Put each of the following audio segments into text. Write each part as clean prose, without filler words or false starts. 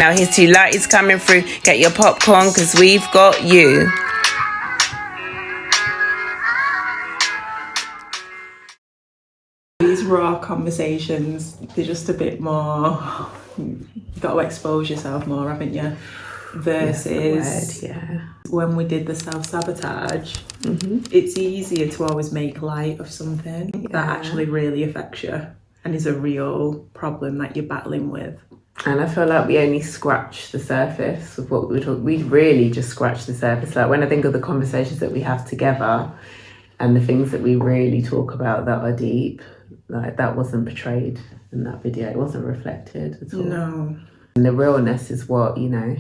Now here's two lighties coming through. Get your popcorn because we've got you. These raw conversations, they're just a bit more, you've got to expose yourself more, haven't you? Versus when we did the self-sabotage, it's easier to always make light of something that actually really affects you and is a real problem that you're battling with. And I feel like we only scratch the surface of what we talk. We really just scratch the surface. Like when I think of the conversations that we have together and the things that we really talk about that are deep, like that wasn't portrayed in that video. It wasn't reflected at all. No. And the realness is what, you know,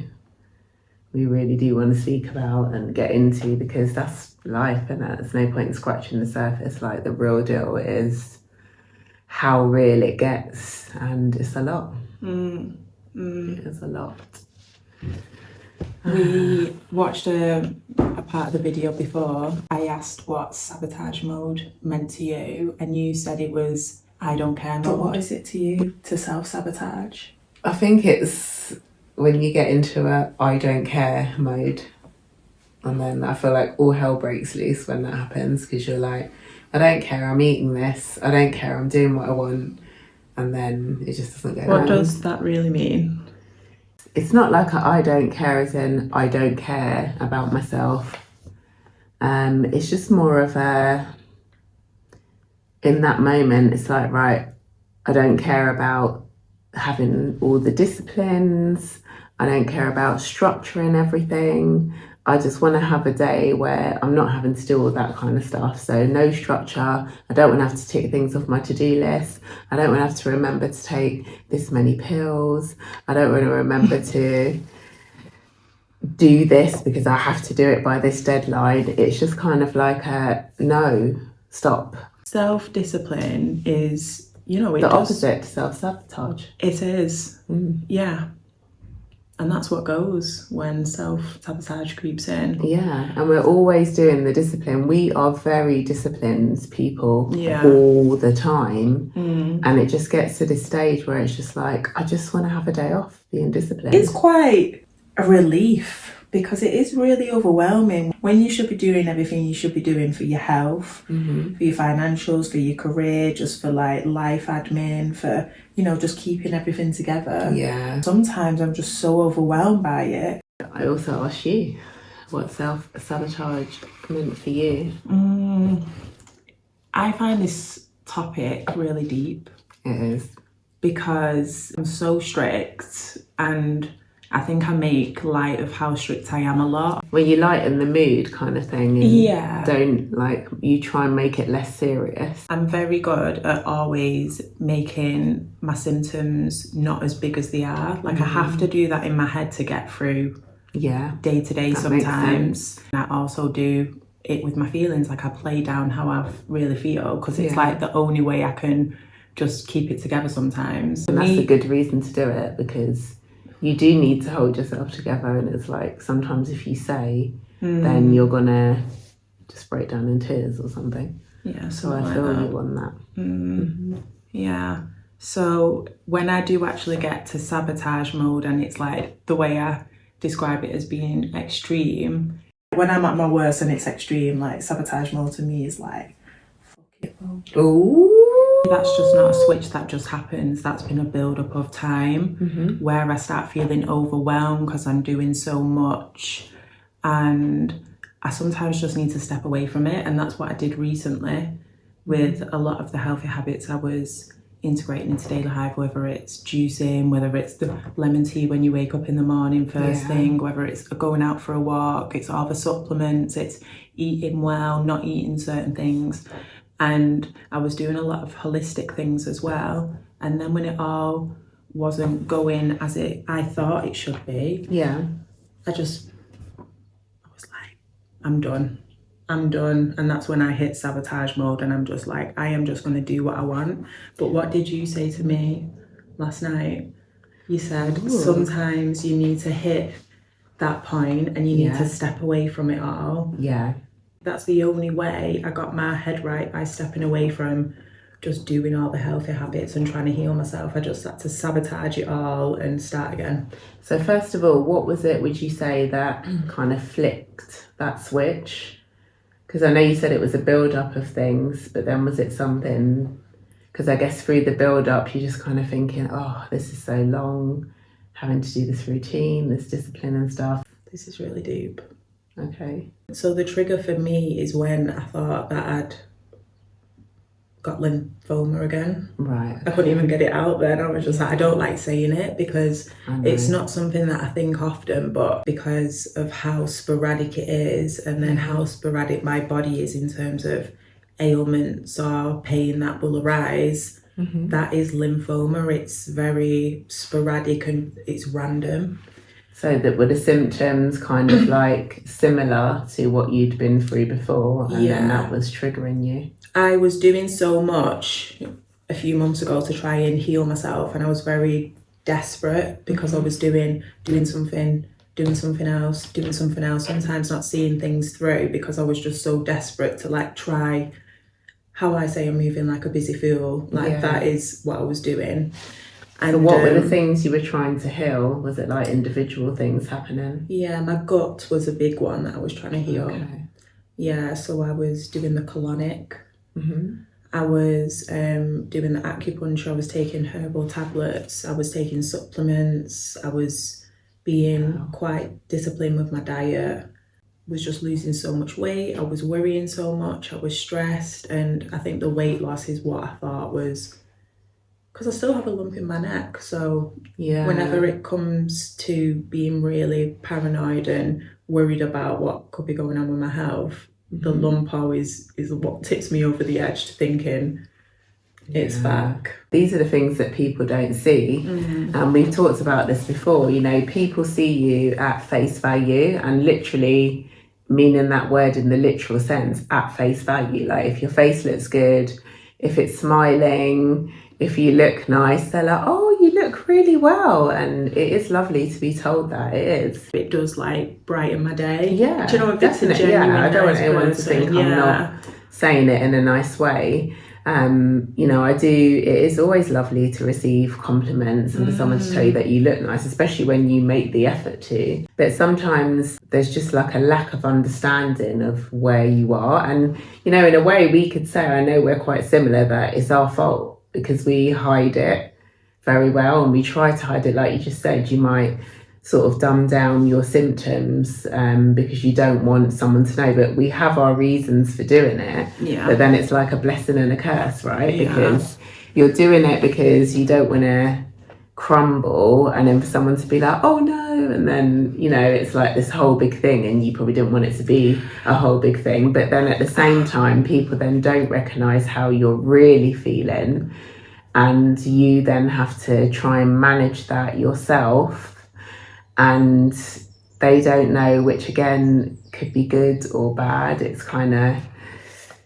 we really do want to speak about and get into, because that's life, and there's no point in scratching the surface. Like the real deal is how real it gets, and it's a lot. It's a lot. We watched a part of the video before. I asked what sabotage mode meant to you, and you said it was I don't care mode. But what is it to you to self-sabotage? I think it's when you get into a I don't care mode, and then I feel like all hell breaks loose when that happens, because you're like, I don't care, I'm eating this, I don't care, I'm doing what I want, and then it just doesn't go What does that really mean? It's not like I don't care as in I don't care about myself. It's just more of a, in that moment, it's like, right, I don't care about having all the disciplines. I don't care about structuring everything. I just want to have a day where I'm not having to do all that kind of stuff. So no structure. I don't want to have to tick things off my to-do list. I don't want to have to remember to take this many pills. I don't want to remember to do this because I have to do it by this deadline. It's just kind of like a no, stop. Self-discipline is, you know, the opposite to self-sabotage. It is, yeah. And that's what goes when self-sabotage creeps in. Yeah, and we're always doing the discipline. We are very disciplined people all the time. And it just gets to this stage where it's just like, I just want to have a day off being disciplined. It's quite a relief, because it is really overwhelming when you should be doing everything you should be doing for your health, for your financials, for your career, just for like life admin, for, you know, just keeping everything together. Yeah. Sometimes I'm just so overwhelmed by it. I also asked you what self-sabotage meant for you. I find this topic really deep. It is. Because I'm so strict, and I think I make light of how strict I am a lot. When you lighten the mood kind of thing, and don't, like, you try and make it less serious. I'm very good at always making my symptoms not as big as they are. Like I have to do that in my head to get through day to day sometimes. And I also do it with my feelings. Like I play down how I really feel, because it's like the only way I can just keep it together sometimes. And that's a good reason to do it, because you do need to hold yourself together, and it's like sometimes if you say, then you're gonna just break down in tears or something. Yeah, so I feel you on that. Yeah. So when I do actually get to sabotage mode, and it's like the way I describe it as being extreme. When I'm at my worst and it's extreme, like sabotage mode to me is like, fuck it, bro. Ooh. That's just not a switch that just happens. That's been a build-up of time where I start feeling overwhelmed because I'm doing so much, and I sometimes just need to step away from it. And that's what I did recently with a lot of the healthy habits I was integrating into daily life, whether it's juicing, whether it's the lemon tea when you wake up in the morning first thing, whether it's going out for a walk, it's all the supplements, it's eating well, not eating certain things. And I was doing a lot of holistic things as well. And then when it all wasn't going as I thought it should be, I was like, I'm done. And that's when I hit sabotage mode, and I'm just like, I am just going to do what I want. But what did you say to me last night? You said sometimes you need to hit that point and you need to step away from it all. Yeah. That's the only way I got my head right, by stepping away from just doing all the healthy habits and trying to heal myself. I just had to sabotage it all and start again. So first of all, what was it, would you say, that kind of flicked that switch? Because I know you said it was a build-up of things, but then was it something, because I guess through the build-up, you're just kind of thinking, oh, this is so long, having to do this routine, this discipline and stuff. This is really deep. Okay. So the trigger for me is when I thought that I'd got lymphoma again. Right. I couldn't even get it out then. I was just like, I don't like saying it because I know. it's not something that I think often, but because of how sporadic it is and then how sporadic my body is in terms of ailments or pain that will arise, that is lymphoma. It's very sporadic and it's random. So that were the symptoms kind of like similar to what you'd been through before, and then that was triggering you? I was doing so much a few months ago to try and heal myself, and I was very desperate because I was doing something else, sometimes not seeing things through because I was just so desperate to like try. How I say I'm moving like a busy fool, like that is what I was doing. And so what were the things you were trying to heal? Was it like individual things happening? Yeah, my gut was a big one that I was trying to heal. Okay. Yeah, so I was doing the colonic. I was doing the acupuncture. I was taking herbal tablets. I was taking supplements. I was being quite disciplined with my diet. Was just losing so much weight. I was worrying so much. I was stressed, and I think the weight loss is what I thought was, because I still have a lump in my neck. So whenever it comes to being really paranoid and worried about what could be going on with my health, the lump always is what tips me over the edge to thinking it's back. These are the things that people don't see. And we've talked about this before, you know, people see you at face value, and literally meaning that word in the literal sense, at face value. Like if your face looks good, if it's smiling, if you look nice, they're like, oh, you look really well. And it is lovely to be told that. It is. It does like brighten my day. Yeah, do you know, if definitely. it's a genuine I don't want nice anyone person, to think I'm not saying it in a nice way. You know, it is always lovely to receive compliments and for someone to tell you that you look nice, especially when you make the effort to. But sometimes there's just like a lack of understanding of where you are. And, you know, in a way we could say, I know we're quite similar, that it's our fault because we hide it very well and we try to hide it. Like you just said, you might sort of dumb down your symptoms because you don't want someone to know, but we have our reasons for doing it. But then it's like a blessing and a curse, right? Because you're doing it because you don't want to crumble, and then for someone to be like, oh no, and then, you know, it's like this whole big thing, and you probably didn't want it to be a whole big thing. But then at the same time, people then don't recognize how you're really feeling, and you then have to try and manage that yourself, and they don't know, which again could be good or bad. It's kind of,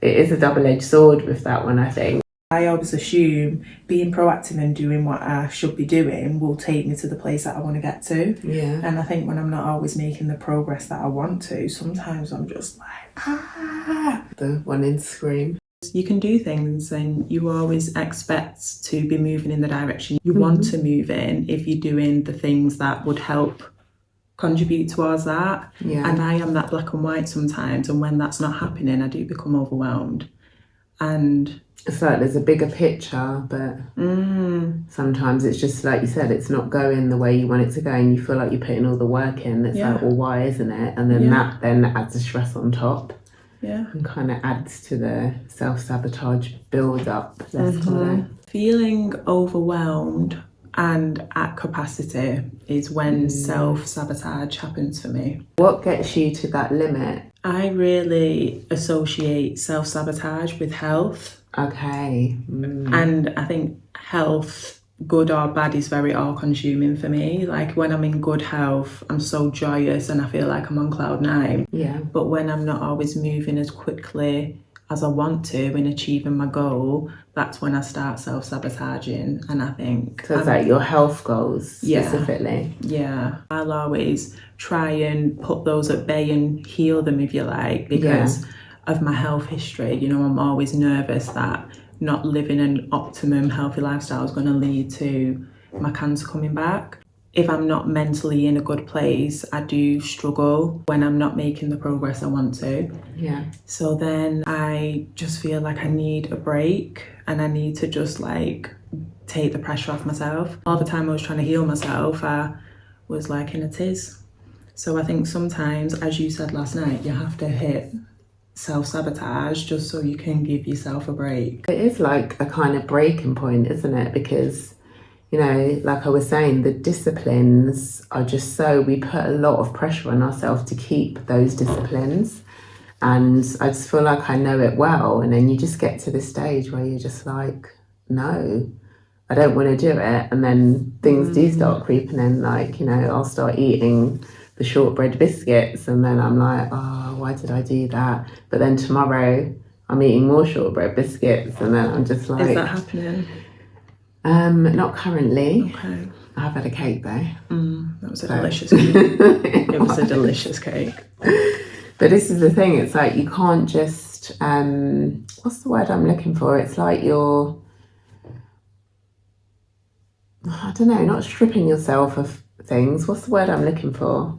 it is a double-edged sword with that one, I think. I always assume being proactive and doing what I should be doing will take me to the place that I want to get to. And I think when I'm not always making the progress that I want to, sometimes I'm just like, The wanting to scream. You can do things and you always expect to be moving in the direction you want to move in if you're doing the things that would help contribute towards that. And I am that black and white sometimes, and when that's not happening, I do become overwhelmed. And it's like there's a bigger picture, but sometimes it's just like you said, it's not going the way you want it to go, and you feel like you're putting all the work in. It's like, well, why isn't it? And then that then adds a stress on top. And kind of adds to the self-sabotage build-up, let's call it. Feeling overwhelmed and at capacity is when self-sabotage happens for me. What gets you to that limit? I really associate self-sabotage with health. Okay. And I think health, good or bad, is very all-consuming for me. Like when I'm in good health, I'm so joyous and I feel like I'm on cloud nine. But when I'm not always moving as quickly as I want to in achieving my goal, that's when I start self-sabotaging. And I think... So it's like your health goals specifically? I'll always try and put those at bay and heal them, if you like, because of my health history. You know, I'm always nervous that not living an optimum healthy lifestyle is going to lead to my cancer coming back. If I'm not mentally in a good place, I do struggle when I'm not making the progress I want to. Yeah. So then I just feel like I need a break, and I need to just like take the pressure off myself. All the time I was trying to heal myself, I was like in a tiz. So I think sometimes, as you said last night, you have to hit self-sabotage just so you can give yourself a break. It is like a kind of breaking point, isn't it? Because, you know, like I was saying, the disciplines are just so, we put a lot of pressure on ourselves to keep those disciplines. And I just feel like I know it well. And then you just get to this stage where you're just like, no, I don't want to do it. And then things do start creeping in. Like, you know, I'll start eating the shortbread biscuits, and then I'm like, oh, why did I do that? But then tomorrow I'm eating more shortbread biscuits, and then I'm just like, is that happening? Not currently. Okay. I've had a cake though. That was a delicious cake. It was a delicious cake. But this is the thing, it's like you can't just what's the word I'm looking for? It's like you're, I don't know, not stripping yourself of things. What's the word I'm looking for?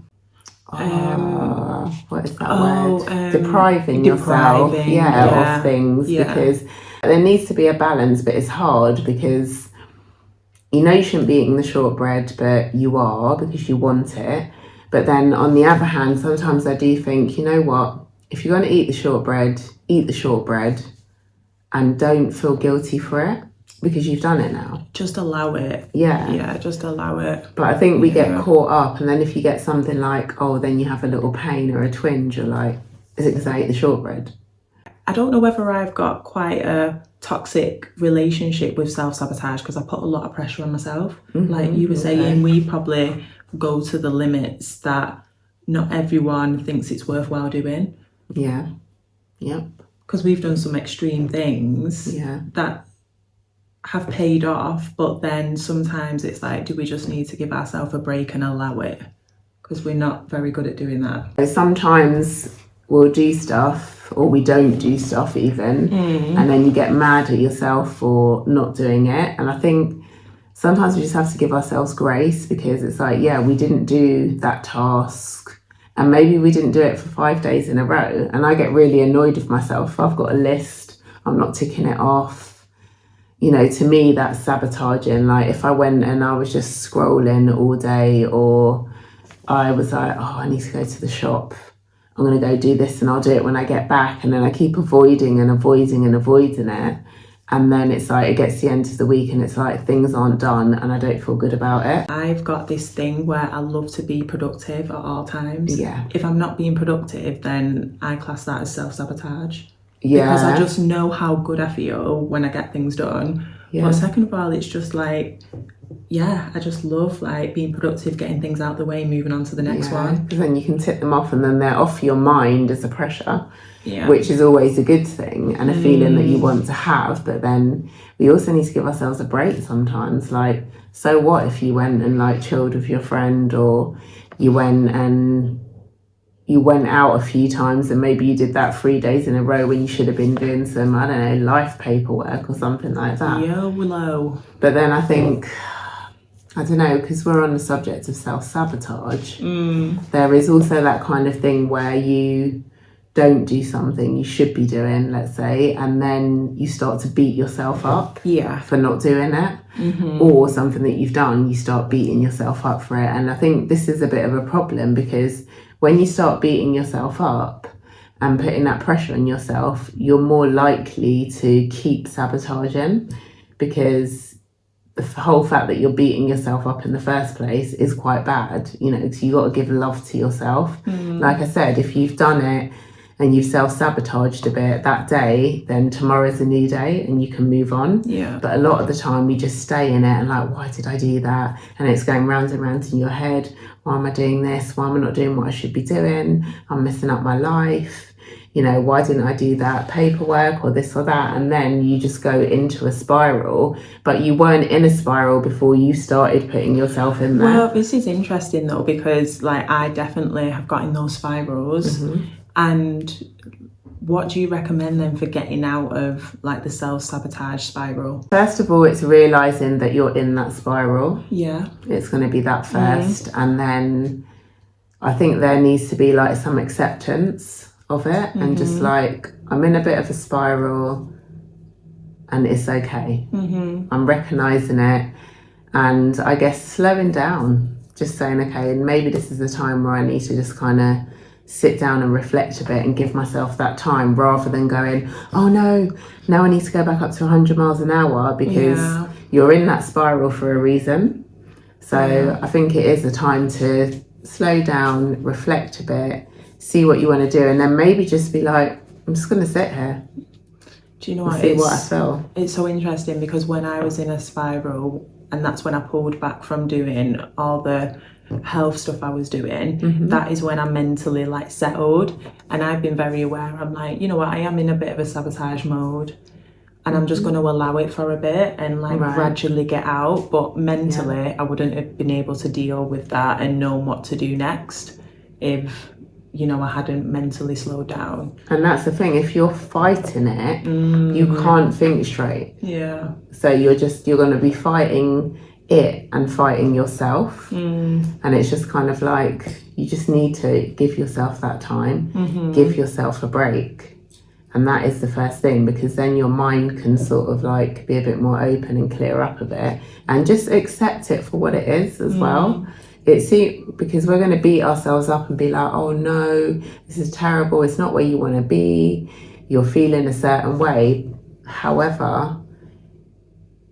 What is that word? Depriving yourself of things, because there needs to be a balance, but it's hard because you know you shouldn't be eating the shortbread, but you are because you want it. But then on the other hand, sometimes I do think, you know what, if you're going to eat the shortbread and don't feel guilty for it because you've done it now. Just allow it. Yeah, just allow it. But I think we get caught up, and then if you get something like, oh, then you have a little pain or a twinge, you're like, is it because I ate the shortbread? I don't know whether I've got quite a toxic relationship with self-sabotage because I put a lot of pressure on myself. Like you were saying, we probably go to the limits that not everyone thinks it's worthwhile doing. Yeah. Yep. Because we've done some extreme things that have paid off, but then sometimes it's like, do we just need to give ourselves a break and allow it? Because we're not very good at doing that. Sometimes we'll do stuff, or we don't do stuff even, and then you get mad at yourself for not doing it. And I think sometimes we just have to give ourselves grace, because it's like, yeah, we didn't do that task, and maybe we didn't do it for 5 days in a row, and I get really annoyed with myself. I've got a list, I'm not ticking it off. You know, to me, that's sabotaging. Like if I went and I was just scrolling all day, or I was like, oh, I need to go to the shop, I'm going to go do this and I'll do it when I get back. And then I keep avoiding it. And then it's like, it gets to the end of the week and it's like things aren't done and I don't feel good about it. I've got this thing where I love to be productive at all times. Yeah. If I'm not being productive, then I class that as self-sabotage. Yeah. Because I just know how good I feel when I get things done. Yeah. But second of all, it's just like, yeah, I just love like being productive, getting things out the way, moving on to the next one. Because then you can tick them off and then they're off your mind as a pressure, yeah, which is always a good thing and a feeling that you want to have. But then we also need to give ourselves a break sometimes. Like, so what if you went and like chilled with your friend, or you went out a few times and maybe you did that 3 days in a row when you should have been doing some, I don't know, life paperwork or something like that. YOLO. But then I think, I don't know, because we're on the subject of self-sabotage, there is also that kind of thing where you don't do something you should be doing, let's say, and then you start to beat yourself up for not doing it. Or something that you've done, you start beating yourself up for it. And I think this is a bit of a problem, because when you start beating yourself up and putting that pressure on yourself, you're more likely to keep sabotaging, because the whole fact that you're beating yourself up in the first place is quite bad, you know, so you got to give love to yourself. Like I said, if you've done it and you've self-sabotaged a bit that day, then tomorrow's a new day and you can move on. Yeah. But a lot of the time we just stay in it and like, why did I do that? And it's going round and round in your head. Why am I doing this? Why am I not doing what I should be doing? I'm messing up my life. You know, why didn't I do that paperwork or this or that? And then you just go into a spiral, but you weren't in a spiral before you started putting yourself in there. Well, this is interesting though, because like I definitely have got in those spirals, and What do you recommend then for getting out of like the self-sabotage spiral? First of all, it's realizing that you're in that spiral. Yeah. It's going to be that first. And then I think there needs to be like some acceptance of it and just like, I'm in a bit of a spiral and it's okay. I'm recognizing it, and I guess slowing down, just saying, okay, maybe this is the time where I need to just kind of sit down and reflect a bit and give myself that time, rather than going, oh no, now I need to go back up to 100 miles an hour, because you're in that spiral for a reason. So I think it is a time to slow down, reflect a bit, see what you want to do, and then maybe just be like, I'm just going to sit here. Do you know what? See what I feel. It's so interesting, because when I was in a spiral, and that's when I pulled back from doing all the health stuff I was doing, that is when I mentally like settled. And I've been very aware. I'm like, you know what, I am in a bit of a sabotage mode, and I'm just going to allow it for a bit and like gradually get out. But mentally, I wouldn't have been able to deal with that and know what to do next if, you know, I hadn't mentally slowed down. And that's the thing, if you're fighting it, you can't think straight. Yeah. So you're going to be fighting it and fighting yourself. And it's just kind of like, you just need to give yourself that time, give yourself a break. And that is the first thing, because then your mind can sort of like be a bit more open and clear up a bit, and just accept it for what it is as well. Because we're going to beat ourselves up and be like, oh no, this is terrible, it's not where you want to be, you're feeling a certain way. However,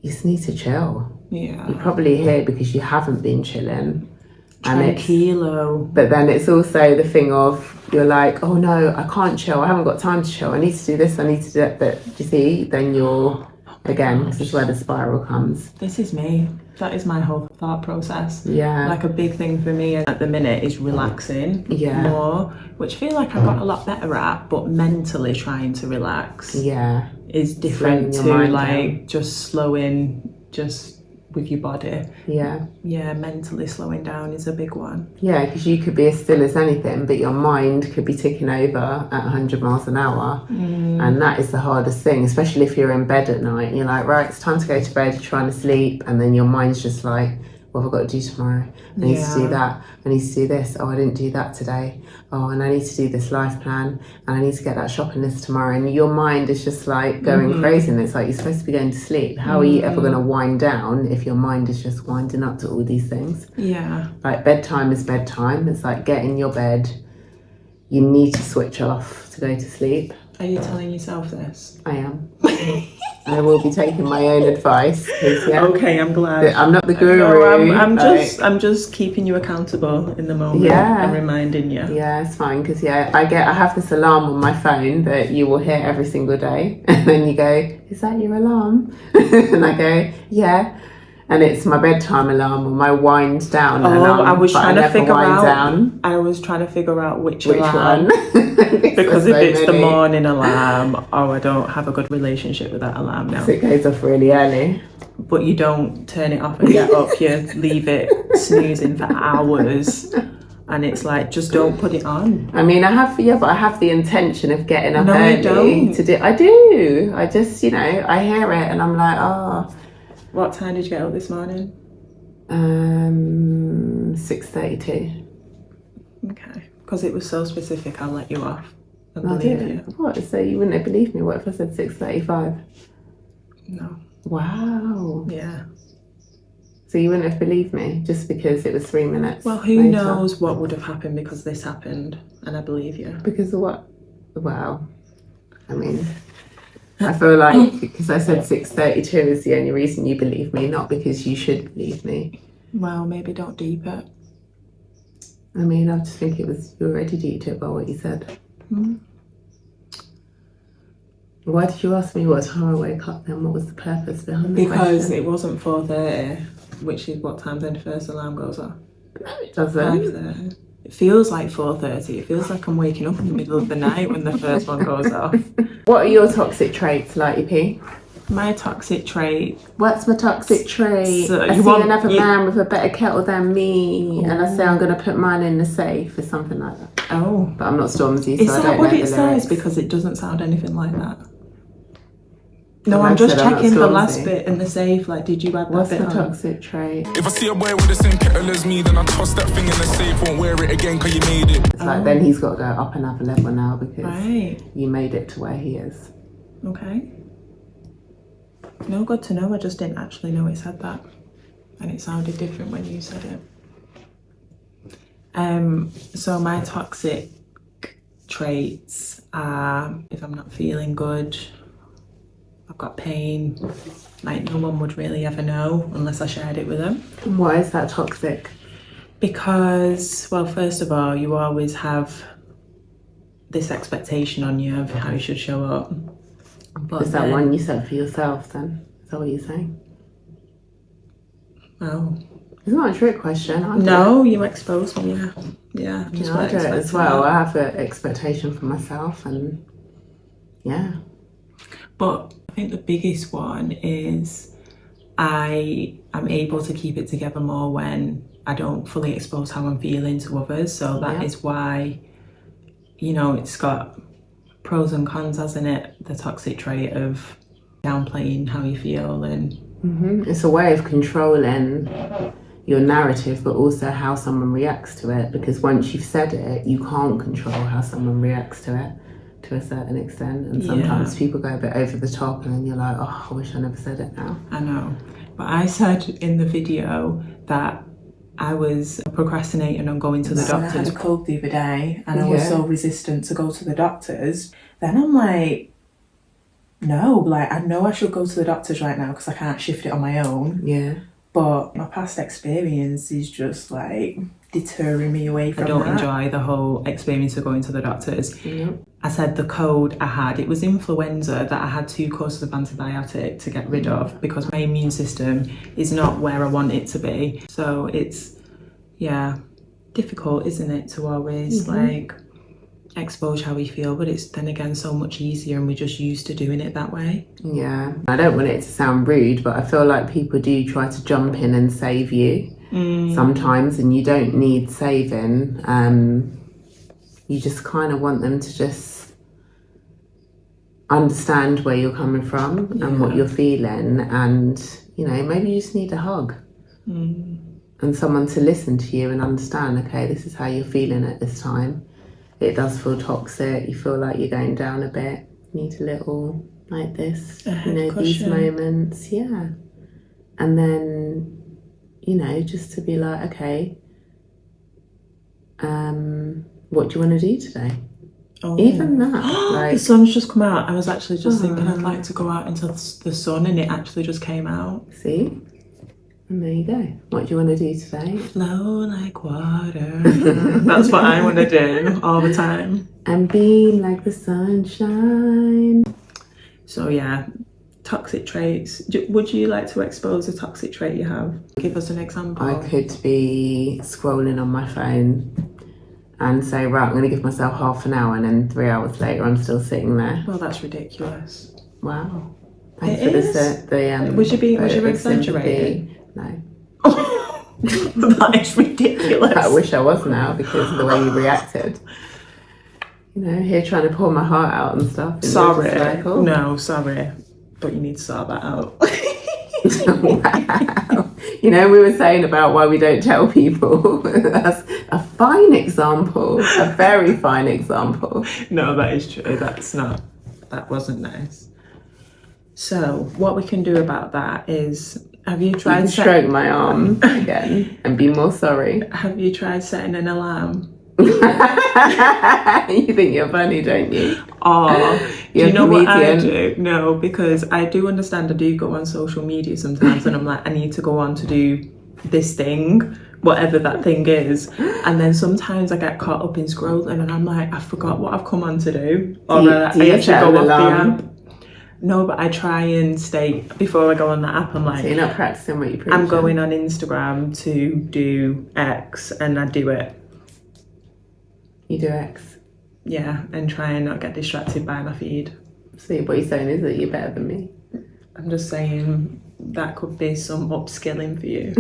you just need to chill. Yeah. You're probably here because you haven't been chilling. Tranquilo. But then it's also the thing of, you're like, oh no, I can't chill, I haven't got time to chill, I need to do this, I need to do that. But you see, then you're, again, this is where the spiral comes. This is me. That is my whole thought process. Yeah. Like a big thing for me at the minute is relaxing more, which I feel like I got a lot better at, but mentally trying to relax is different to like just slowing, just with your body. Yeah, mentally slowing down is a big one. Yeah, because you could be as still as anything, but your mind could be ticking over at 100 miles an hour. And that is the hardest thing, especially if you're in bed at night and you're like, right, it's time to go to bed, you're trying to sleep, and then your mind's just like, what have I got to do tomorrow? I need to do that, I need to do this, oh, I didn't do that today, oh, and I need to do this life plan, and I need to get that shopping list tomorrow. And your mind is just like going crazy, and it's like, you're supposed to be going to sleep. How are you ever going to wind down if your mind is just winding up to all these things? Yeah. Like, bedtime is bedtime. It's like, get in your bed. You need to switch off to go to sleep. Are you telling yourself this? I am. I will be taking my own advice. Okay, I'm glad. I'm not the guru. No, I'm just keeping you accountable in the moment and reminding you. Yeah, it's fine, because I have this alarm on my phone that you will hear every single day, and then you go, is that your alarm? And I go, yeah. And it's my bedtime alarm or my wind down alarm. I was trying to figure out which alarm. One. Because if it's the morning alarm, I don't have a good relationship with that alarm now. So it goes off really early. But you don't turn it off and get up, you leave it snoozing for hours. And it's like, just don't put it on. I mean, I have the intention of getting up early. To do. I do. I just, I hear it and I'm like, oh. What time did you get up this morning? 6:32. Okay. Because it was so specific, I'll let you off and believe you. What? So you wouldn't have believed me? What if I said 6:35? No. Wow. Yeah. So you wouldn't have believed me just because it was 3 minutes. Well, who knows what would have happened because this happened, and I believe you. Because of what? Wow. I mean, I feel like because I said 6:32 is the only reason you believe me, not because you should believe me. Well, maybe don't deep it. I mean, I just think you already deeped it by what you said. Why did you ask me what time I wake up then? What was the purpose behind the question? Because it wasn't 4:30, which is what time the first alarm goes off. No, it doesn't. 5:30. It feels like 4:30. It feels like I'm waking up in the middle of the night when the first one goes off. What are your toxic traits, Lighty P? My toxic trait. What's my toxic trait? So I you see want- another you- man with a better kettle than me, and I say I'm going to put mine in the safe or something like that. Oh. But I'm not Stormzy, so Is I that don't what know it the says? lyrics. Because it doesn't sound anything like that. No, Like I'm I just said, I'm not checking the Stormzy. last bit in the safe. Like, did you add What's that the bit on? toxic trait? If I see a boy with the same kettle as me, then I toss that thing in the safe, won't wear it again cause you made it. It's like then he's got to go up another level now because Right. you made it to where he is. Okay. No, good to know. I just didn't actually know it said that. And it sounded different when you said it. So my toxic traits are if I'm not feeling good, I've got pain, like no one would really ever know unless I shared it with them. And why is that toxic? Because, well, first of all, you always have this expectation on you of how you should show up. But Is that then- one you set for yourself then? Is that what you're saying? Oh. It's not a trick question. I do it. No, you exposed me, yeah. Yeah, just Yeah, I weren't do it as expecting well. that. I have an expectation for myself, and yeah. But I think the biggest one is I am able to keep it together more when I don't fully expose how I'm feeling to others. So that Yeah. is why, you know, it's got pros and cons, hasn't it? The toxic trait of downplaying how you feel and It's a way of controlling your narrative, but also how someone reacts to it. Because once you've said it, you can't control how someone reacts to it to a certain extent. And sometimes people go a bit over the top, and then you're like, oh, I wish I never said it now. I know. But I said in the video that I was procrastinating on going to the doctors. I had a cold the other day and I was so resistant to go to the doctors. Then I'm like, no, like I know I should go to the doctors right now because I can't shift it on my own. Yeah. But my past experience is just like deterring me away from that. I don't enjoy the whole experience of going to the doctors. Yep. I said the cold I had, it was influenza that I had 2 courses of antibiotic to get rid of because my immune system is not where I want it to be. So it's, yeah, difficult, isn't it, to always like expose how we feel, but it's then again so much easier and we're just used to doing it that way. Yeah. I don't want it to sound rude, but I feel like people do try to jump in and save you sometimes, and you don't need saving. You just kind of want them to just understand where you're coming from and what you're feeling, and you know, maybe you just need a hug and someone to listen to you and understand, okay, this is how you're feeling at this time. It does feel toxic, you feel like you're going down a bit, you need a little like this, you know, these moments, yeah. And then, you know, just to be like, okay, what do you want to do today? Oh. Even that, like, the sun's just come out. I was actually just thinking I'd like to go out into the sun, and it actually just came out. see? And there you go. What do you want to do today? Flow like water. That's what I want to do all the time. And beam like the sunshine. So yeah, toxic traits. Would you like to expose a toxic trait you have? Give us an example. I could be scrolling on my phone and say, right, I'm going to give myself half an hour, and then 3 hours later I'm still sitting there. Well, that's ridiculous. Wow. Thanks It for is. was you exaggerating? exaggerating? No. That is ridiculous. I wish I was now because of the way you reacted. You know, here trying to pour my heart out and stuff. And Sorry. you're just like, oh. No, sorry. But you need to sort that out. Wow. You know, we were saying about why we don't tell people. That's a fine example, a very fine example. No, that is true. That wasn't nice. So what we can do about that is, have you You tried can stroke my arm again and be more sorry. Have you tried setting an alarm? You think you're funny, don't you? Or do You're you a know what I comedian. do? No, because I do understand I do go on social media sometimes and I'm like, I need to go on to do this thing, whatever that thing is. And then sometimes I get caught up in scrolling and I'm like, I forgot what I've come on to do. Or Do you I actually set go an off alarm? the app. No, but I try and stay, before I go on the app, I'm like, So you're not practicing what you preach. I'm going on Instagram to do X and I do it. You do X. Yeah, and try and not get distracted by my feed. See, what you're saying is that you're better than me. I'm just saying that could be some upskilling for you.